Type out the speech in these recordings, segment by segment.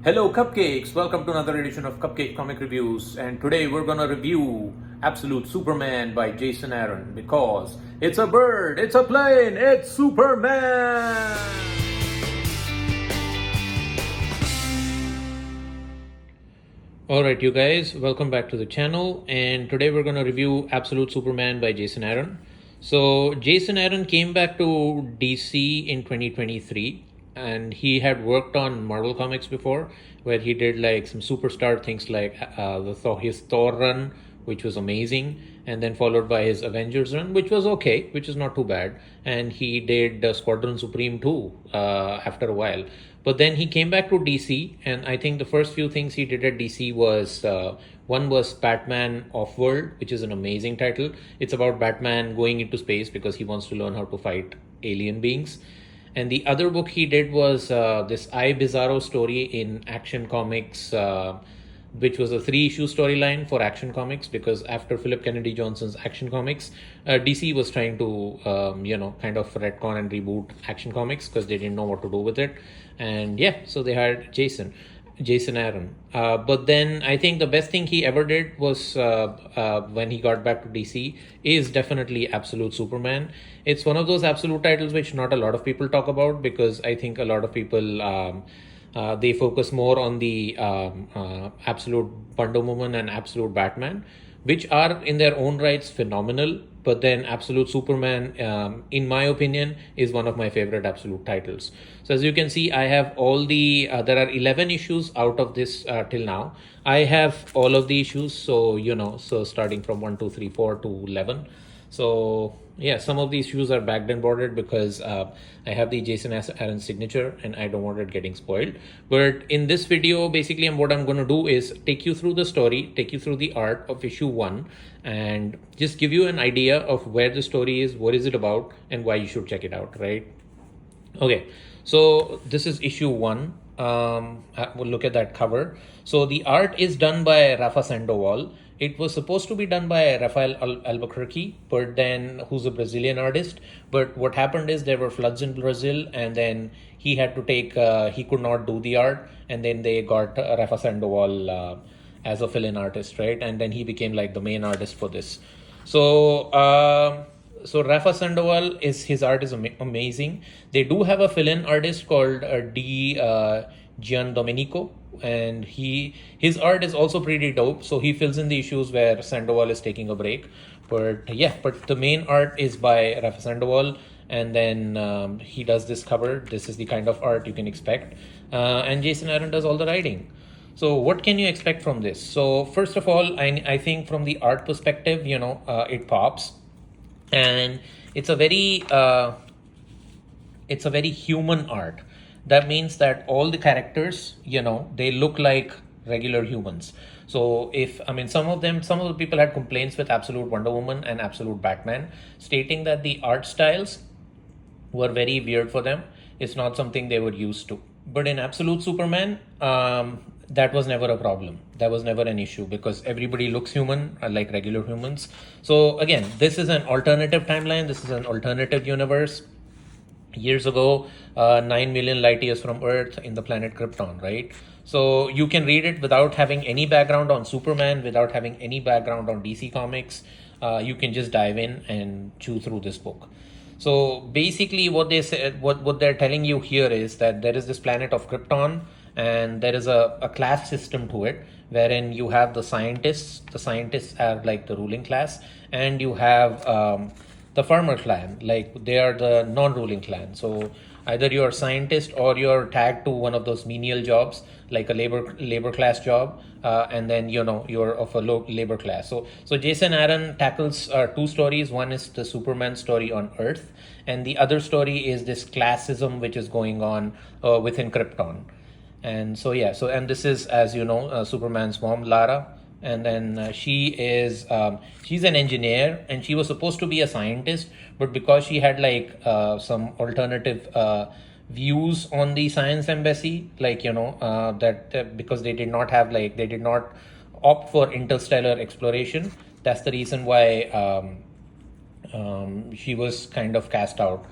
Hello Cupcakes, welcome to another edition of Cupcake Comic Reviews, and today we're gonna review Absolute Superman by Jason Aaron because it's a bird, it's a plane, it's Superman! Alright you guys, welcome back to the channel, and today we're gonna review Absolute Superman by Jason Aaron. So Jason Aaron came back to DC in 2023, and he had worked on Marvel Comics before, where he did like some superstar things like his Thor run, which was amazing, and then followed by his Avengers run, which was okay, which is not too bad. And he did Squadron Supreme too after a while. But then he came back to DC, and I think the first few things he did at DC was one was Batman Off-World, which is an amazing title. It's about Batman going into space because he wants to learn how to fight alien beings. And the other book he did was this I Bizarro story in Action Comics, which was a 3-issue storyline for Action Comics, because after Philip Kennedy Johnson's Action Comics, DC was trying to, kind of retcon and reboot Action Comics because they didn't know what to do with it. And yeah, so they hired Jason Aaron. But then I think the best thing he ever did was when he got back to DC is definitely Absolute Superman. It's one of those absolute titles which not a lot of people talk about, because I think a lot of people they focus more on the Absolute Wonder Woman and Absolute Batman, which are in their own rights phenomenal. But then Absolute Superman, in my opinion, is one of my favorite Absolute titles. So as you can see, I have all the, there are 11 issues out of this till now. I have all of the issues, so, so starting from 1, 2, 3, 4 to 11. So yeah, some of these shoes are backed and bordered because I have the Jason Aaron signature and I don't want it getting spoiled. But in this video, basically what I'm going to do is take you through the story, take you through the art of issue 1, and just give you an idea of where the story is, what is it about, and why you should check it out, right? Okay, so this is issue 1. We'll look at that cover. So the art is done by Rafa Sandoval. It was supposed to be done by Rafael Albuquerque, but then who's a Brazilian artist. But what happened is there were floods in Brazil, and then he had to take, he could not do the art, and then they got Rafa Sandoval as a fill-in artist, right? And then he became like the main artist for this. So Rafa Sandoval, his art is amazing. They do have a fill-in artist called Gian Domenico, and his art is also pretty dope. So he fills in the issues where Sandoval is taking a break. But the main art is by Rafa Sandoval, and then he does this cover. This is the kind of art you can expect, and Jason Aaron does all the writing. So what can you expect from this? So first of all, I think from the art perspective, it pops, and it's a very human art. That means that all the characters, they look like regular humans. So some of the people had complaints with Absolute Wonder Woman and Absolute Batman, stating that the art styles were very weird for them. It's not something they were used to. But in Absolute Superman, that was never a problem. That was never an issue because everybody looks human, like regular humans. So again, this is an alternative timeline. This is an alternative universe. Years ago, 9 million light years from Earth in the planet Krypton, right? So you can read it without having any background on Superman, without having any background on DC Comics. You can just dive in and chew through this book. So basically what they said, what they're telling you here is that there is this planet of Krypton, and there is a class system to it, wherein you have the scientists. The scientists are like the ruling class, and you have the farmer clan, like they are the non-ruling clan. So either you're a scientist or you're tagged to one of those menial jobs, like a labor class job, and then you're of a low labor class. So Jason Aaron tackles 2 stories. One is the Superman story on Earth, and the other story is this classism which is going on within Krypton. And and this is, as you know, Superman's mom, Lara. And then she's an engineer, and she was supposed to be a scientist, but because she had like some alternative views on the science embassy, like because they did not opt for interstellar exploration. That's the reason why she was kind of cast out.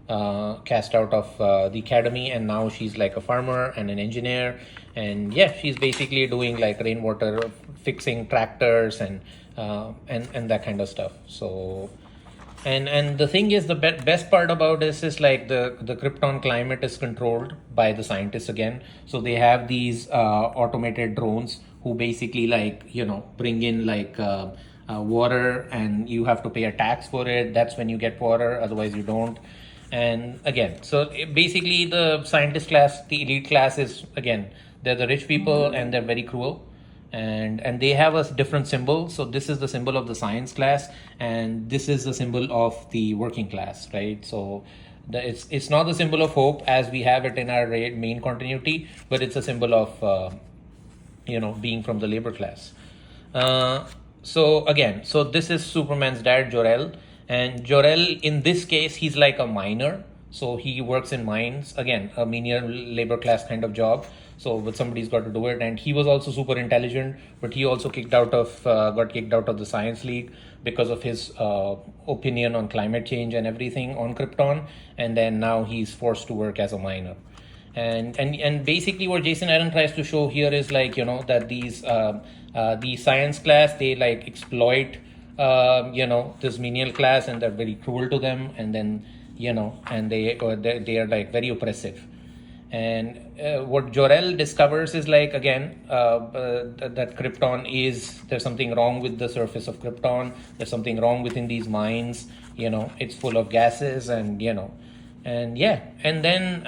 cast out of the academy, and now she's like a farmer and an engineer. And yeah, she's basically doing like rainwater, fixing tractors and that kind of stuff. So and the thing is, the best part about this is like the Krypton climate is controlled by the scientists again. So they have these automated drones who basically like, bring in like water, and you have to pay a tax for it. That's when you get water, otherwise you don't. And again, so basically the scientist class, the elite class, is again, they're the rich people and they're very cruel, and they have a different symbol. So this is the symbol of the science class, and this is the symbol of the working class, right? So it's not the symbol of hope as we have it in our main continuity, but it's a symbol of being from the labor class. So this is Superman's dad, Jor-El. And Jor-El, in this case, he's like a miner. So he works in mines, again, a menial labor class kind of job. So but somebody's got to do it. And he was also super intelligent, but he also got kicked out of the Science League because of his opinion on climate change and everything on Krypton. And then now he's forced to work as a miner. And basically what Jason Aaron tries to show here is like, that the science class, they like exploit this menial class, and they're very cruel to them, and then and they are like very oppressive. And what Jor-El discovers is like, again, that Krypton there's something wrong with the surface of Krypton. There's something wrong within these mines. It's full of gases, and and then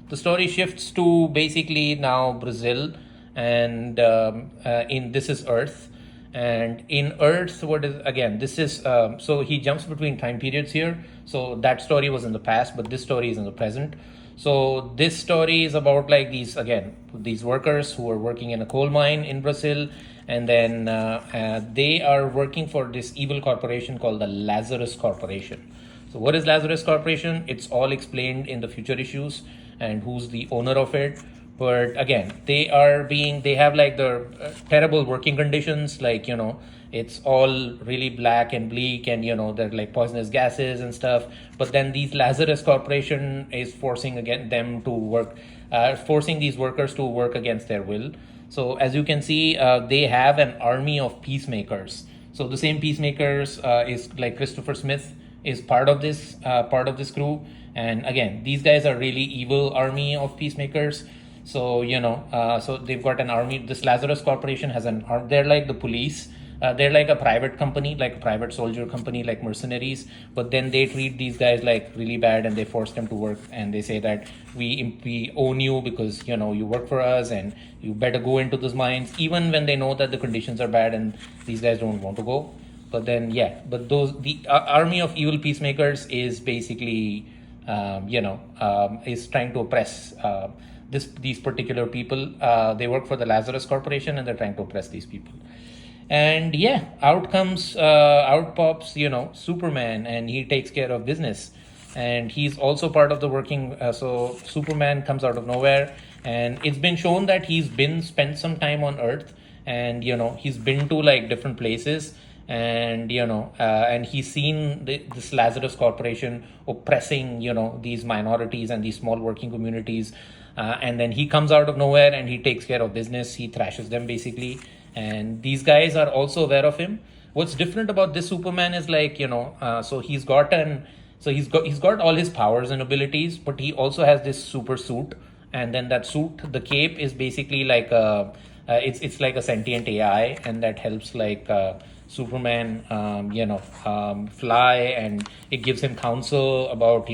the story shifts to basically now Brazil, and in this is Earth. And in Earth, what is, again, this is so he jumps between time periods here. So that story was in the past, but this story is in the present. So this story is about like these workers who are working in a coal mine in Brazil, and then they are working for this evil corporation called the Lazarus Corporation. So what is Lazarus Corporation? It's all explained in the future issues and who's the owner of it. But again, they have like the terrible working conditions, like, it's all really black and bleak, and, they're like poisonous gases and stuff. But then these Lazarus Corporation is forcing them to work, forcing these workers to work against their will. So as you can see, they have an army of peacemakers. So the same peacemakers is like Christopher Smith is part of this crew. And again, these guys are really evil army of peacemakers. So, so they've got an army. This Lazarus Corporation has they're like the police. They're like a private company, like a private soldier company, like mercenaries. But then they treat these guys like really bad, and they force them to work. And they say that we own you because, you work for us, and you better go into those mines, even when they know that the conditions are bad and these guys don't want to go. But then, the army of evil peacemakers is basically, is trying to oppress these particular people. They work for the Lazarus Corporation, and they're trying to oppress these people. And out pops, Superman, and he takes care of business. And he's also part of the working. So Superman comes out of nowhere, and it's been shown that he's spent some time on Earth, and he's been to like different places. And and he's seen this Lazarus Corporation oppressing these minorities and these small working communities, and then he comes out of nowhere and he takes care of business. He thrashes them basically, and these guys are also aware of him. What's different about this Superman is like, so he's got all his powers and abilities, but he also has this super suit. And then that suit, the cape, is basically like it's like a sentient AI, and that helps like Superman fly, and it gives him counsel about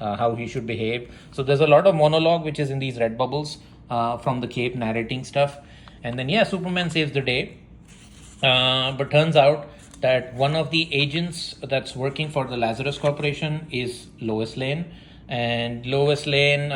how he should behave. So there's a lot of monologue which is in these red bubbles from the cape narrating stuff. And then Superman saves the day, but turns out that one of the agents that's working for the Lazarus Corporation is Lois Lane. And Lois Lane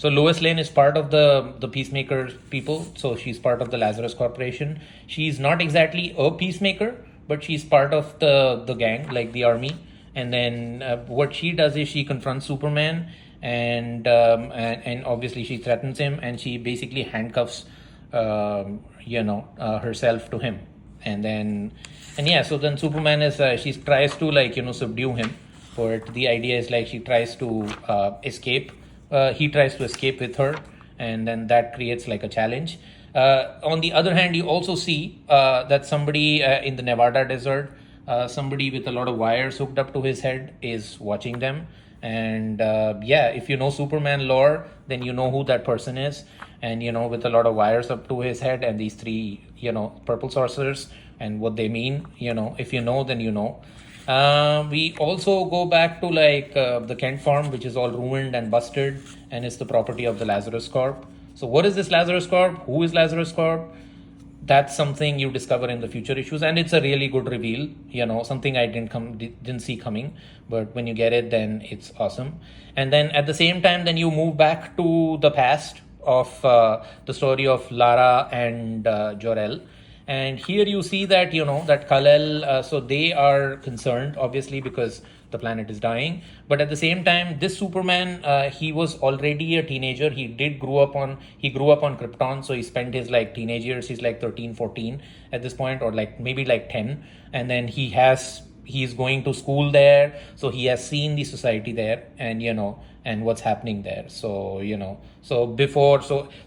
Lois Lane is part of the Peacemaker people. So she's part of the Lazarus Corporation. She's not exactly a peacemaker, but she's part of the gang, like the army. And then what she does is she confronts Superman, and obviously she threatens him, and she basically handcuffs herself to him. So then Superman she tries to subdue him. but the idea is like she tries to escape. He tries to escape with her, and then that creates like a challenge. On the other hand, you also see that somebody in the Nevada desert, somebody with a lot of wires hooked up to his head, is watching them. And yeah, if you know Superman lore, then you know who that person is. And with a lot of wires up to his head, and these three, purple sorcerers, and what they mean. If you know, then you know. We also go back to like the Kent farm, which is all ruined and busted, and it's the property of the Lazarus Corp. So, what is this Lazarus Corp? Who is Lazarus Corp? That's something you discover in the future issues, and it's a really good reveal. Something I didn't see coming, but when you get it, then it's awesome. And then at the same time, then you move back to the past of the story of Lara and Jor-El. And here you see that that Kal-El, so they are concerned obviously because the planet is dying. But at the same time, this Superman, he was already a teenager. He grew up on Krypton, so he spent his like teenage years. He's like 13, 14 at this point, or like maybe like 10. And then he's going to school there, so he has seen the society there, and what's happening there. So so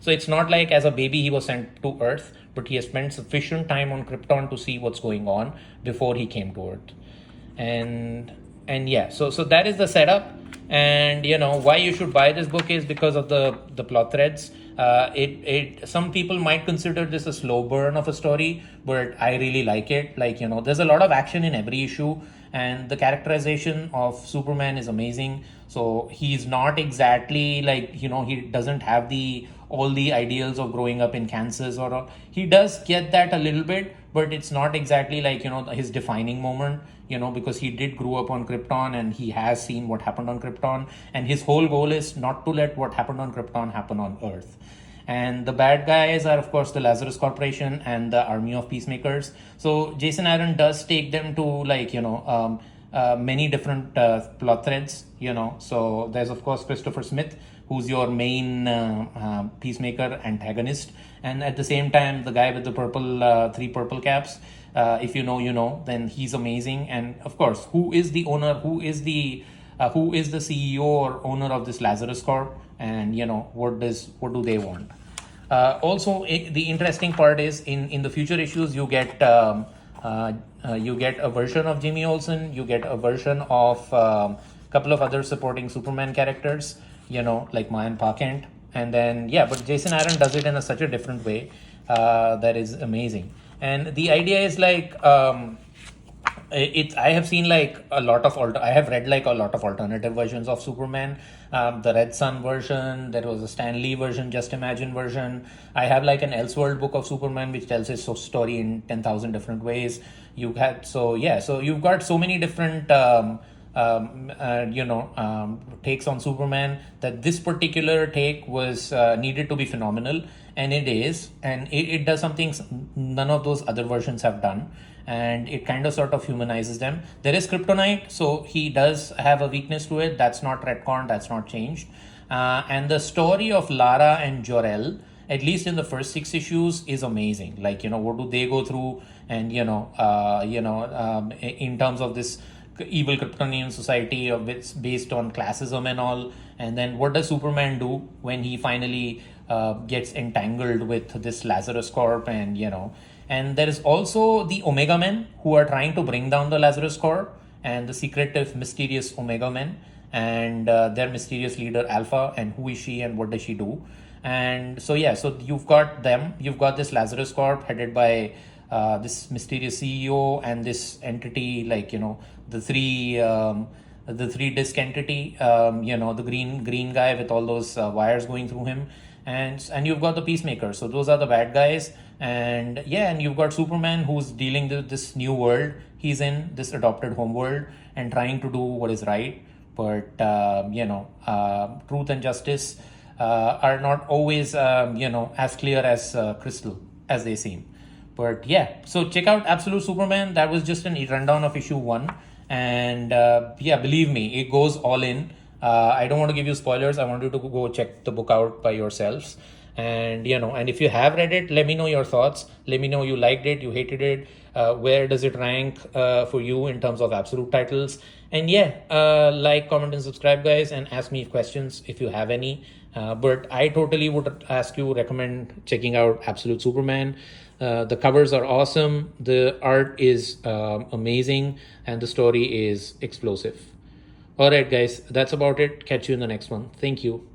it's not like as a baby he was sent to Earth, but he has spent sufficient time on Krypton to see what's going on before he came to Earth. And yeah, so that is the setup. And why you should buy this book is because of the plot threads. Some people might consider this a slow burn of a story, but I really like it. Like, there's a lot of action in every issue, and the characterization of Superman is amazing. So he's not exactly like, he doesn't have all the ideals of growing up in Kansas, or he does get that a little bit, but it's not exactly like, his defining moment, because he did grow up on Krypton, and he has seen what happened on Krypton, and his whole goal is not to let what happened on Krypton happen on Earth. And the bad guys are, of course, the Lazarus Corporation and the army of peacemakers. So Jason Aaron does take them to like, many different plot threads, So there's, of course, Christopher Smith, who's your main peacemaker antagonist. And at the same time, the guy with the three purple caps, if you know, then he's amazing. And of course, who is the owner? Who is the CEO or owner of this Lazarus Corp? And what do they want? Also, the interesting part is in the future issues, you get a version of Jimmy Olsen, you get a version of a couple of other supporting Superman characters, like Mayan Parkent. And then, yeah, but Jason Aaron does it in such a different way that is amazing. And the idea is like, I have seen like I have read like a lot of alternative versions of Superman. The Red Sun version, there was a Stan Lee version, Just Imagine version. I have like an Elseworld book of Superman which tells his story in 10,000 different ways. So you've got so many different takes on Superman, that this particular take was needed to be phenomenal, and it is, and it does something none of those other versions have done, and it kind of sort of humanizes them. There is kryptonite, so he does have a weakness to it. That's not retconned, that's not changed. And the story of Lara and Jor-El, at least in the first 6 issues, is amazing. Like, what do they go through, and in terms of this evil Kryptonian society of it's based on classism and all. And then what does Superman do when he finally gets entangled with this Lazarus Corp? And there is also the Omega Men, who are trying to bring down the Lazarus Corp, and the secretive, mysterious Omega Men, and their mysterious leader Alpha, and who is she and what does she do? And so you've got them, you've got this Lazarus Corp headed by this mysterious CEO and this entity, like the three disc entity, the green guy with all those wires going through him, and you've got the Peacemaker. So those are the bad guys. And you've got Superman, who's dealing with this new world he's in, this adopted home world, and trying to do what is right. But truth and justice are not always as clear as crystal as they seem. But yeah, so check out Absolute Superman. That was just a rundown of issue 1. And believe me, it goes all in. I don't want to give you spoilers. I want you to go check the book out by yourselves. And and if you have read it, let me know your thoughts. Let me know you liked it, you hated it. Where does it rank for you in terms of absolute titles? And yeah, like, comment, and subscribe, guys, and ask me questions if you have any. But I totally would recommend checking out Absolute Superman. The covers are awesome, the art is amazing, and the story is explosive. All right, guys, that's about it. Catch you in the next one. Thank you.